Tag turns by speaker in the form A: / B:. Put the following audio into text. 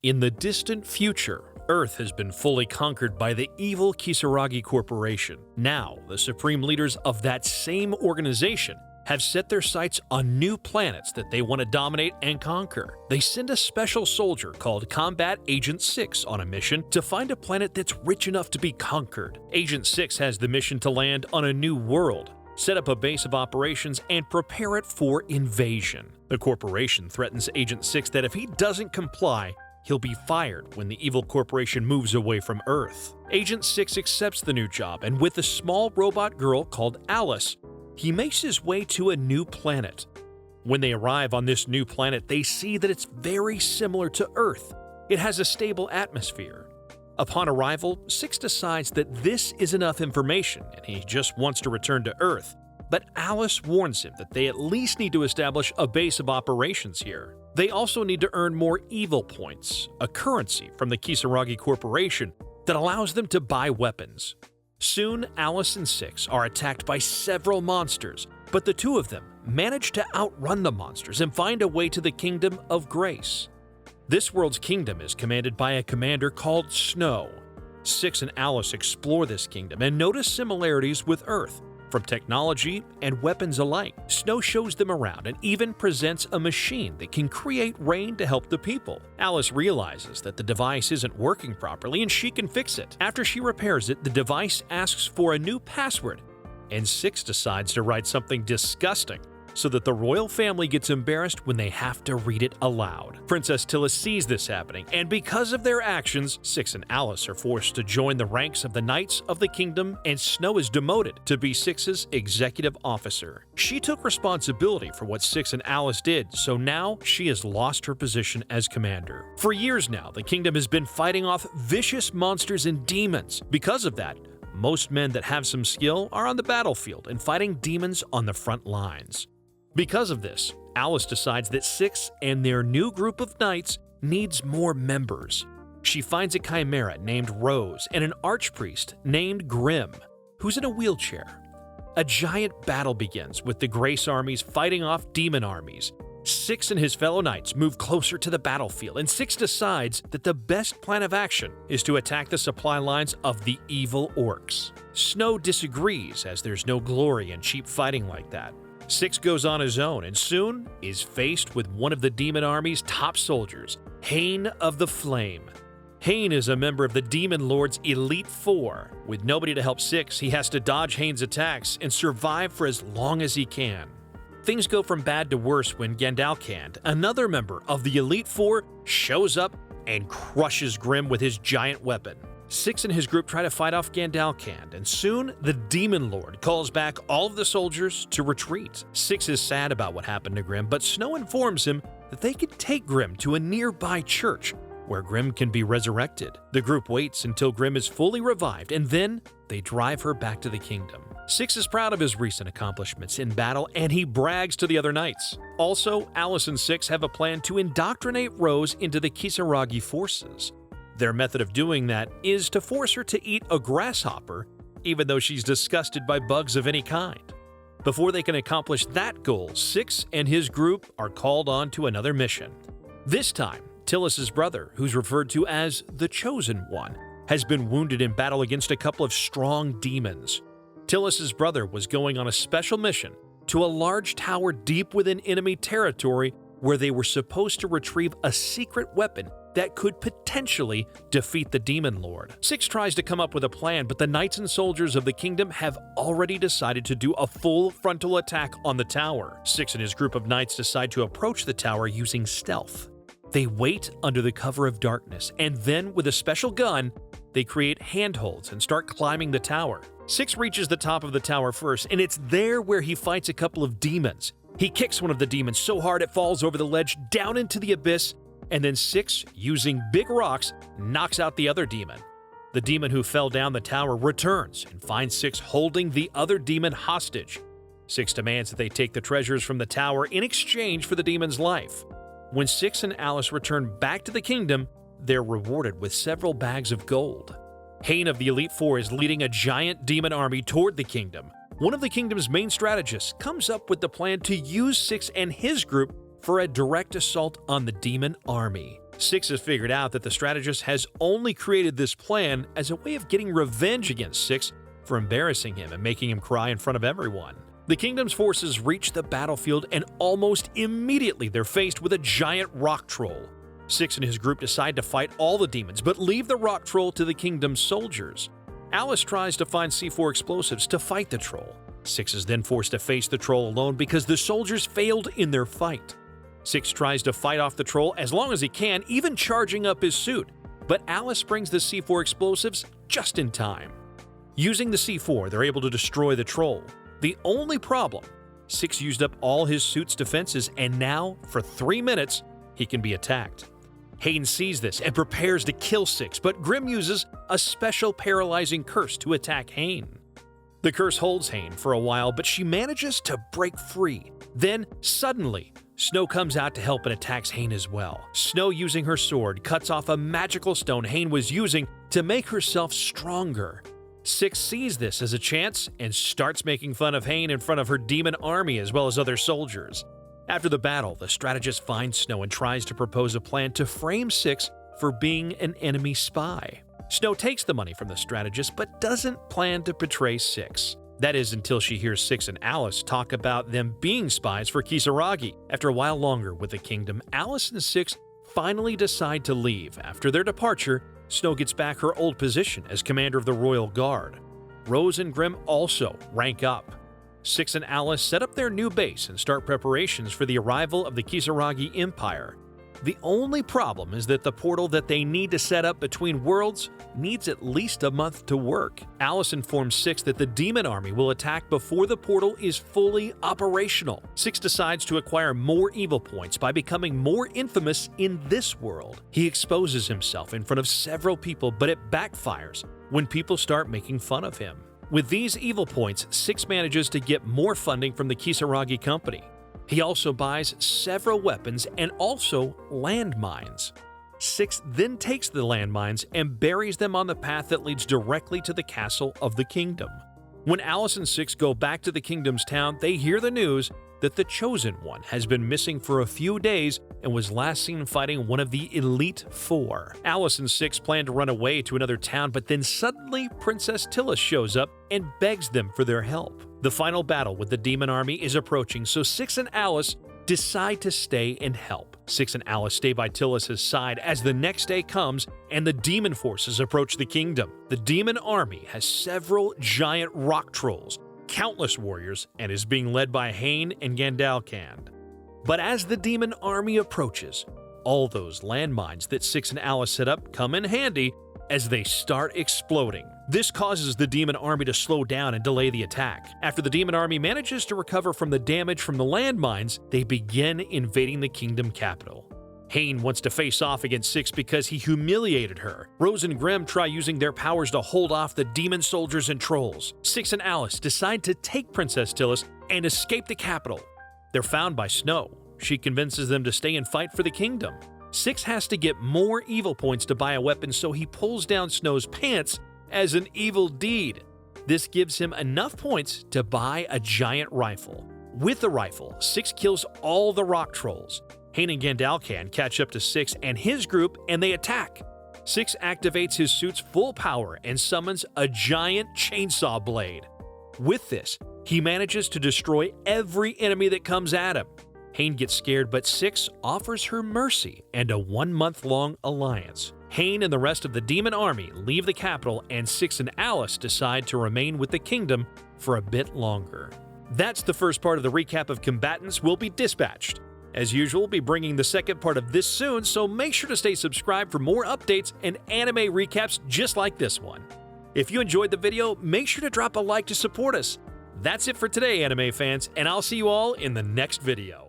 A: In the distant future, Earth has been fully conquered by the evil Kisaragi Corporation. Now, the supreme leaders of that same organization have set their sights on new planets that they want to dominate and conquer. They send a special soldier called Combat Agent 6 on a mission to find a planet that's rich enough to be conquered. Agent 6 has the mission to land on a new world, set up a base of operations, and prepare it for invasion. The corporation threatens Agent 6 that if he doesn't comply, he'll be fired when the evil corporation moves away from Earth. Agent 6 accepts the new job, and with a small robot girl called Alice, he makes his way to a new planet. When they arrive on this new planet, they see that it's very similar to Earth. It has a stable atmosphere. Upon arrival, 6 decides that this is enough information and he just wants to return to Earth. But Alice warns him that they at least need to establish a base of operations here. They also need to earn more evil points, a currency from the Kisaragi Corporation that allows them to buy weapons. Soon, Alice and 6 are attacked by several monsters, but the two of them manage to outrun the monsters and find a way to the Kingdom of Grace. This world's kingdom is commanded by a commander called Snow. 6 and Alice explore this kingdom and notice similarities with Earth, from technology and weapons alike. Snow shows them around and even presents a machine that can create rain to help the people. Alice realizes that the device isn't working properly and she can fix it. After she repairs it, the device asks for a new password, and 6 decides to write something disgusting so that the royal family gets embarrassed when they have to read it aloud. Princess Tilla sees this happening, and because of their actions, 6 and Alice are forced to join the ranks of the Knights of the Kingdom, and Snow is demoted to be 6's executive officer. She took responsibility for what 6 and Alice did, so now she has lost her position as commander. For years now, the kingdom has been fighting off vicious monsters and demons. Because of that, most men that have some skill are on the battlefield and fighting demons on the front lines. Because of this, Alice decides that 6 and their new group of knights needs more members. She finds a chimera named Rose and an archpriest named Grim, who's in a wheelchair. A giant battle begins with the Grace armies fighting off demon armies. 6 and his fellow knights move closer to the battlefield, and 6 decides that the best plan of action is to attack the supply lines of the evil orcs. Snow disagrees, as there's no glory in cheap fighting like that. 6 goes on his own and soon is faced with one of the demon army's top soldiers, Hane of the Flame. Hane is a member of the Demon Lord's Elite Four. With nobody to help 6, he has to dodge Hane's attacks and survive for as long as he can. Things go from bad to worse when Gandalcand, another member of the Elite Four, shows up and crushes Grim with his giant weapon. 6 and his group try to fight off Gandalcand, and soon the Demon Lord calls back all of the soldiers to retreat. 6 is sad about what happened to Grim, but Snow informs him that they can take Grim to a nearby church where Grim can be resurrected. The group waits until Grim is fully revived, and then they drive her back to the kingdom. 6 is proud of his recent accomplishments in battle, and he brags to the other knights. Also, Alice and 6 have a plan to indoctrinate Rose into the Kisaragi forces. Their method of doing that is to force her to eat a grasshopper, even though she's disgusted by bugs of any kind. Before they can accomplish that goal, 6 and his group are called on to another mission. This time, Tillis' brother, who's referred to as the Chosen One, has been wounded in battle against a couple of strong demons. Tillis' brother was going on a special mission to a large tower deep within enemy territory where they were supposed to retrieve a secret weapon that could potentially defeat the Demon Lord. 6 tries to come up with a plan, but the knights and soldiers of the kingdom have already decided to do a full frontal attack on the tower. 6 and his group of knights decide to approach the tower using stealth. They wait under the cover of darkness, and then with a special gun, they create handholds and start climbing the tower. 6 reaches the top of the tower first, and it's there where he fights a couple of demons. He kicks one of the demons so hard it falls over the ledge down into the abyss, and then 6, using big rocks, knocks out the other demon. The demon who fell down the tower returns and finds 6 holding the other demon hostage. 6 demands that they take the treasures from the tower in exchange for the demon's life. When 6 and Alice return back to the kingdom, they're rewarded with several bags of gold. Hane of the Elite Four is leading a giant demon army toward the kingdom. One of the kingdom's main strategists comes up with the plan to use 6 and his group for a direct assault on the demon army. Six has figured out that the strategist has only created this plan as a way of getting revenge against Six for embarrassing him and making him cry in front of everyone. The kingdom's forces reach the battlefield, and almost immediately they're faced with a giant rock troll. Six and his group decide to fight all the demons, but leave the rock troll to the kingdom's soldiers. Alice tries to find C4 explosives to fight the troll. Six is then forced to face the troll alone because the soldiers failed in their fight. Six tries to fight off the troll as long as he can, even charging up his suit, but Alice brings the C4 explosives just in time. Using the C4, they're able to destroy the troll. The only problem, Six used up all his suit's defenses, and now, for 3 minutes, he can be attacked. Hayden sees this and prepares to kill Six, but Grim uses a special paralyzing curse to attack Hayden. The curse holds Hayden for a while, but she manages to break free. Then, suddenly, Snow comes out to help and attacks Hayden as well. Snow, using her sword, cuts off a magical stone Hayden was using to make herself stronger. Six sees this as a chance and starts making fun of Hayden in front of her demon army as well as other soldiers. After the battle, the strategist finds Snow and tries to propose a plan to frame Six for being an enemy spy. Snow takes the money from the strategist but doesn't plan to betray Six. That is until she hears Six and Alice talk about them being spies for Kisaragi. After a while longer with the kingdom, Alice and Six finally decide to leave. After their departure, Snow gets back her old position as commander of the Royal Guard. Rose and Grim also rank up. Six and Alice set up their new base and start preparations for the arrival of the Kisaragi Empire. The only problem is that the portal that they need to set up between worlds needs at least a month to work. Alice informs Six that the demon army will attack before the portal is fully operational. Six decides to acquire more evil points by becoming more infamous in this world. He exposes himself in front of several people, but it backfires when people start making fun of him. With these evil points, Six manages to get more funding from the Kisaragi company. He also buys several weapons and also landmines. Six then takes the landmines and buries them on the path that leads directly to the castle of the kingdom. When Alice and Six go back to the kingdom's town, they hear the news that the Chosen One has been missing for a few days and was last seen fighting one of the Elite Four. Alice and Six plan to run away to another town, but then suddenly Princess Tillis shows up and begs them for their help. The final battle with the demon army is approaching, so Six and Alice decide to stay and help. Six and Alice stay by Tillis' side as the next day comes and the demon forces approach the kingdom. The demon army has several giant rock trolls, countless warriors, and is being led by Hayden and Gandalkand. But as the demon army approaches, all those landmines that Six and Alice set up come in handy as they start exploding. This causes the demon army to slow down and delay the attack. After the demon army manages to recover from the damage from the landmines, they begin invading the kingdom capital. Hayden wants to face off against Six because he humiliated her. Rose and Grim try using their powers to hold off the demon soldiers and trolls. Six and Alice decide to take Princess Tillis and escape the capital. They're found by Snow. She convinces them to stay and fight for the kingdom. Six has to get more evil points to buy a weapon, so he pulls down Snow's pants as an evil deed. This gives him enough points to buy a giant rifle. With the rifle, Six kills all the rock trolls. Hayden and Gandalkand catch up to Six and his group, and they attack. Six activates his suit's full power and summons a giant chainsaw blade. With this, he manages to destroy every enemy that comes at him. Hayden gets scared, but Six offers her mercy and a 1-month-long alliance. Hayden and the rest of the demon army leave the capital, and Six and Alice decide to remain with the kingdom for a bit longer. That's the first part of the recap of Combatants Will Be Dispatched. As usual, we'll be bringing the second part of this soon, so make sure to stay subscribed for more updates and anime recaps just like this one. If you enjoyed the video, make sure to drop a like to support us. That's it for today, anime fans, and I'll see you all in the next video.